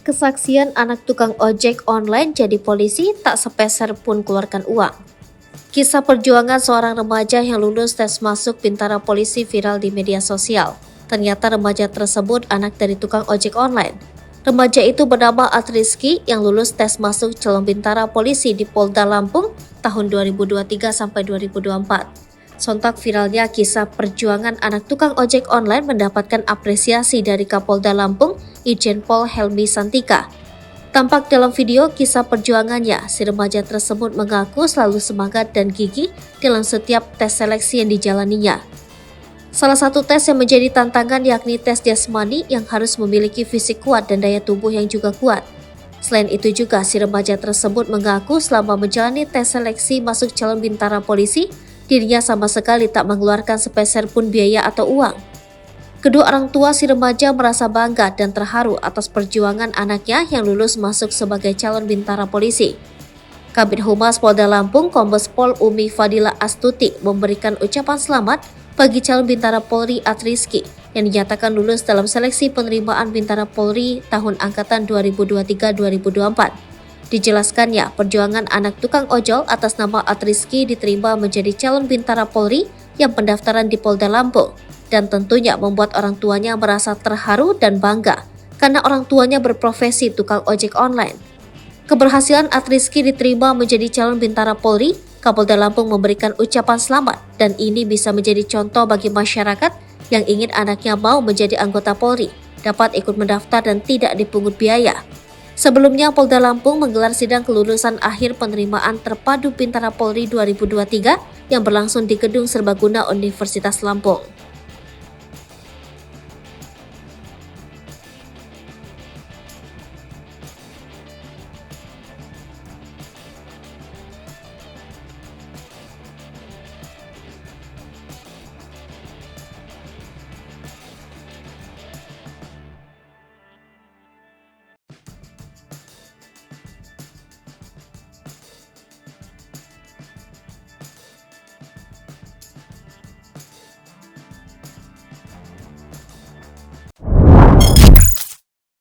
Kesaksian anak tukang ojek online jadi polisi tak sepeser pun keluarkan uang. Kisah perjuangan seorang remaja yang lulus tes masuk Bintara Polisi viral di media sosial. Ternyata remaja tersebut anak dari tukang ojek online. Remaja itu bernama Atriski yang lulus tes masuk calon Bintara Polisi di Polda Lampung tahun 2023 sampai 2024. Sontak viralnya kisah perjuangan anak tukang ojek online mendapatkan apresiasi dari Kapolda Lampung, Irjen Pol Helmi Santika. Tampak dalam video kisah perjuangannya, si remaja tersebut mengaku selalu semangat dan gigih dalam setiap tes seleksi yang dijalaninya. Salah satu tes yang menjadi tantangan yakni tes jasmani yang harus memiliki fisik kuat dan daya tubuh yang juga kuat. Selain itu juga si remaja tersebut mengaku selama menjalani tes seleksi masuk calon Bintara Polisi, dirinya sama sekali tak mengeluarkan sepeser pun biaya atau uang. Kedua orang tua si remaja merasa bangga dan terharu atas perjuangan anaknya yang lulus masuk sebagai calon Bintara Polisi. Kabid Humas Polda Lampung, Kombes Pol Umi Fadila Astuti memberikan ucapan selamat bagi calon Bintara Polri Atriski yang dinyatakan lulus dalam seleksi penerimaan Bintara Polri tahun angkatan 2023-2024. Dijelaskannya, perjuangan anak tukang ojol atas nama Atriski diterima menjadi calon Bintara Polri yang pendaftaran di Polda Lampung dan tentunya membuat orang tuanya merasa terharu dan bangga karena orang tuanya berprofesi tukang ojek online. Keberhasilan Atriski diterima menjadi calon Bintara Polri, Kapolda Lampung memberikan ucapan selamat dan ini bisa menjadi contoh bagi masyarakat yang ingin anaknya mau menjadi anggota Polri, dapat ikut mendaftar dan tidak dipungut biaya. Sebelumnya, Polda Lampung menggelar sidang kelulusan akhir penerimaan terpadu Bintara Polri 2023 yang berlangsung di Gedung Serbaguna Universitas Lampung.